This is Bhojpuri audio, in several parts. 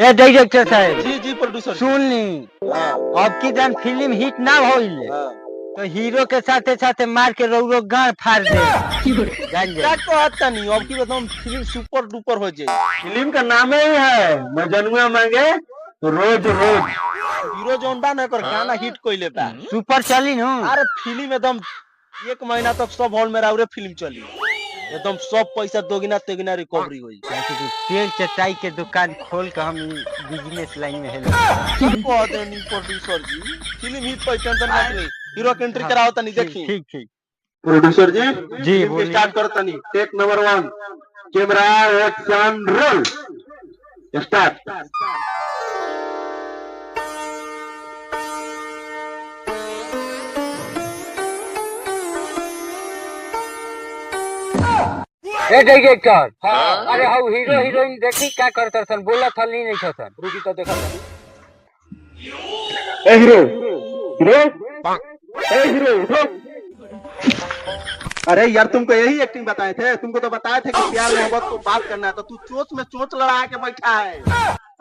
ए डायरेक्टर साहब जी जी प्रोड्यूसर सुन ली अब की जन फिल्म हिट ना होइले तो हीरो के साथे साथे मार के रौरो गाड़ फाड़ दे जान जा तो आता नहीं अब की बताऊं फिल्म सुपर डुपर हो जाए। फिल्म का नाम ही है मजनुआ मांगे रोज रोज। हीरो जोन बा ना कर गाना हिट कोइले बा सुपर चली नु। अरे फिल्म एकदम 1 महीना तक सब हॉल में राउरे फिल्म चली एकदम सब पैसा दोगुना तेगुना रिकवरी हुई। तेल चटाई के दुकान खोल के हम बिजनेस लाइन में हेलो कह देनी प्रोड्यूसर जी फिल्म हिट कोई टेंशन मत ले हीरो के एंट्री कराओ तनी देखी। ठीक ठीक प्रोड्यूसर जी जी फिल्म स्टार्ट करो तनी take number 1 camera action roll start. ए डायरेक्टर अरे हाउ हीरो हीरोइन देखी क्या करतर सन बोला था नहीं छसन रुकी तो देखा ए हीरो हीरो ए हीरो हीरो। अरे यार तुमको यही एक्टिंग बताए थे, तुमको तो बताए थे कि प्यार मोहब्बत को बात करना है तो तू चोच में चोच लड़ा के बैठा है।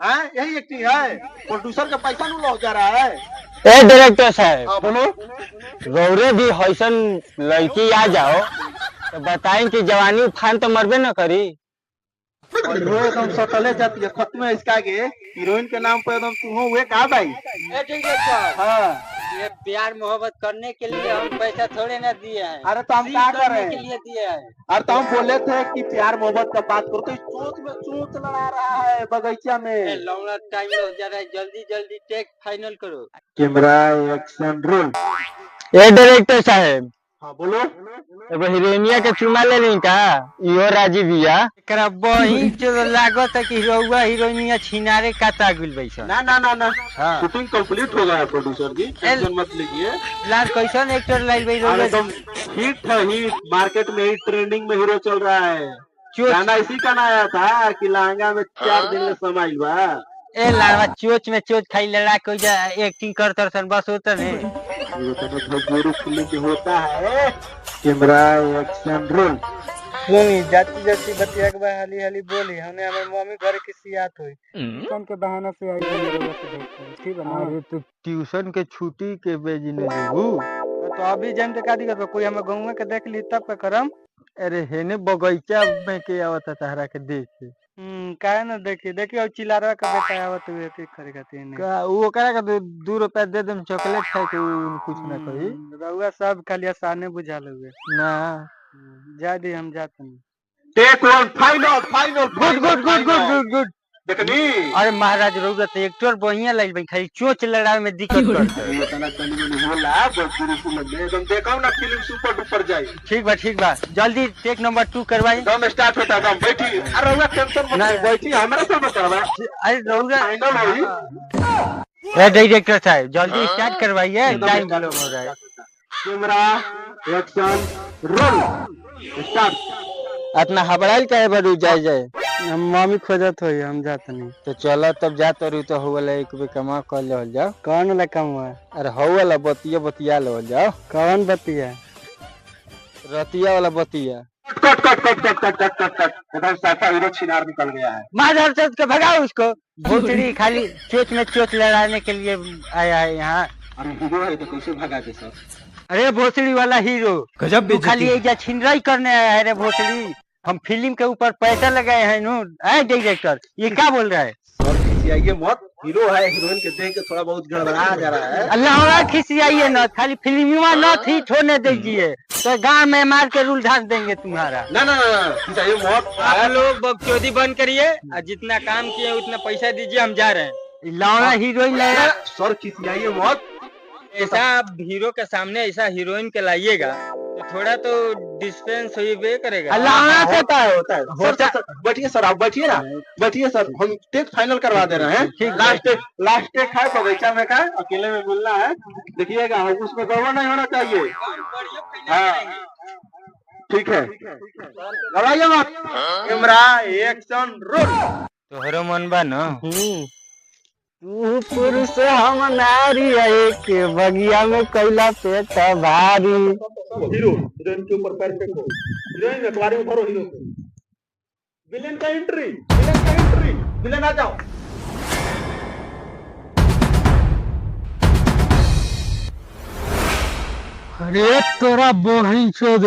हाँ यही एक्टिंग है, प्रोड्यूसर का पैसा नहीं लौट जा रहा है। ए डायरेक्टर साहब हाँ बोलो। रौरे भी हईसन लड़की आ जाओ तो बताएं कि जवानी उफान तो मरबे न करी। हीरो एकदम सटले जाती है खत्म है इसका के हीरोइन के नाम पर एकदम तू हो हुए कहा भाई। ए डायरेक्टर हाँ ये प्यार मोहब्बत करने के लिए हम पैसा थोड़े ना दिए हैं। अरे तो हम क्या कर रहे के हैं लिए दिए हैं। अरे तो हम बोले थे कि प्यार मोहब्बत का बात करो तो चोच में चोच लड़ा रहा है बगीचा में। लौंगा टाइम हो जा रहा है जल्दी जल्दी टेक फाइनल करो। Camera action roll. ए डायरेक्टर साहब हाँ बोलो। एगो हीरोइनिया के चुमा ले नहीं का इहो राजी बिया एकरा बही जो लागत है कि हीरोवा हीरोइनिया छिनारे काटा गुल बैसन। ना ना ना ना हाँ। शूटिंग कंप्लीट हो गया है प्रोड्यूसर जी टेंशन मत लीजिए। लाल कैसन एक्टर लाइल भाई अरे रोवे एकदम हिट है हिट मार्केट में ही ट्रेंडिंग में हीरो चल रहा है। गाना इसी का ना आया था कि लहंगा में 4 दिन में समाइल बा। ए लावा चोच में चोच खाई लड़ा कोई जा एक्टिंग करतर सन बस होता नहीं। ये तो भोजपुरी फिल्म में होता है। Camera action roll. सुनी जाती जाती बतिया के बाद हाली हाली बोली हमने हमारे मम्मी घर की सियात हुई कौन के बहाना से आई ठीक है ना। अरे तो ट्यूशन के छुट्टी के बेजने देबू तो अभी जन का दिक्कत कोई हमें गाँव के देख ली तब पे करम। अरे हेने बगीचा में के आवता तहरा के देख काहे ना देखी देखी और चिलारवा का बेटा आवत हुए थी खरी खाती नहीं का वो करा का 2 रुपया दे देम चॉकलेट खाए के कुछ ना कही रउआ सब खाली आसाने बुझा लोगे ना। जा दी हम जाते नहीं। Take 1 final final good good good good good good. देखनी अरे महाराज रउरत एक्टर बढ़िया लाइल भाई खाली चोच लड़ावे में दिक्कत करता है। ये तना तनी मनी होला भोजपुरी फिल्म में एकदम देखो ना फिल्म सुपर डुपर जाए। ठीक बा जल्दी टेक नंबर 2 करवाई। एकदम स्टार्ट होता है बैठी। अरे रउआ टेंशन मत ले बैठी हमरा से मत करवा अरे रउरा फाइनल होई। ए डायरेक्टर साहब जल्दी स्टार्ट करवाइए टाइम मालूम हो रहा है। Camera action roll start. अपना हबड़ाइल का बरू जाए हम मम्मी खोजत हुई हम जाते नहीं। तो चलो तब जात रही तो हो वाला एक भी कमा कर ले जाओ। कौन वाला कम हुआ अरे हो वाला बतिया ले जाओ। कौन बतिया रतिया वाला बतिया कट कट कट कट कट कट कट कट एकदम साफा हीरो छिनार निकल गया है। माधर चौथ के भगाओ उसको भोसड़ी खाली चोच में चोच लड़ाने के लिए आया है यहाँ। अरे हीरो है तो कैसे भगा के सर। अरे भोसड़ी वाला हीरो गजब खाली एजा छिनराई करने आया है रे भोसड़ी। हम फिल्म के ऊपर पैसा लगाए हैं नु डायरेक्टर ये क्या बोल रहा है। सर खिसियाइए मत हीरो है हीरोइन के देख के थोड़ा बहुत गड़बड़ा जा रहा है। अल्लाह खिसियाइए न खाली फिल्म न थी होने दीजिए तो गांव में मार के रूल ढांस देंगे तुम्हारा। ना ना ना खिसियाइए मत। आप लोग बकचोदी बंद करिए और जितना काम किए उतना पैसा दीजिए हम जा रहे हैं। लौड़ा हीरोइन लगा सर खिसियाइए मत। ऐसा आप हीरो के सामने ऐसा हीरोइन के लाइएगा तो थोड़ा तो डिस्पेंस होइबे करेगा। होता है बैठिए सर आप बैठिए ना बैठिए सर हम टेक फाइनल करवा दे रहे हैं। लास्ट टेक है बगीचा में का अकेले में मिलना है देखिएगा उसमें गड़बड़ नहीं होना चाहिए। हाँ ठीक है लगाइए मत। Camera action roll. तोहरो मन बा न तू पुरुष हम नारी एक बगिया में कैला पेट भारी। हीरो हीरोइन के ऊपर पैर फेंको हीरोइन अखबार में भरो हीरो को। विलेन का एंट्री विलेन आ जाओ। अरे तोरा बहन चोद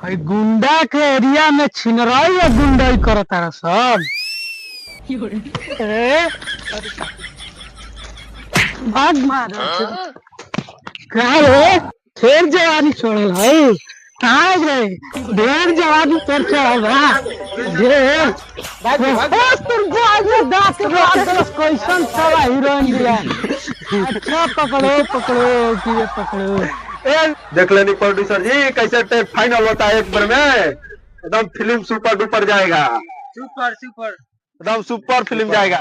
भाई गुंडा के एरिया में छिनराई या गुंडाई करता सब। अरे भाग मार कहा रे फिर जवानी छोड़ल है कहाँ गए ढेर जवानी पर चढ़ल ढेर कैसन सारा हीरोइन दिया। अच्छा पकड़ो पकड़ो कि पकड़ो। देख लेनी प्रोड्यूसर जी कैसे टेक फाइनल होता है एक बार में, एकदम फिल्म सुपर डुपर जाएगा, सुपर सुपर एकदम सुपर फिल्म जाएगा।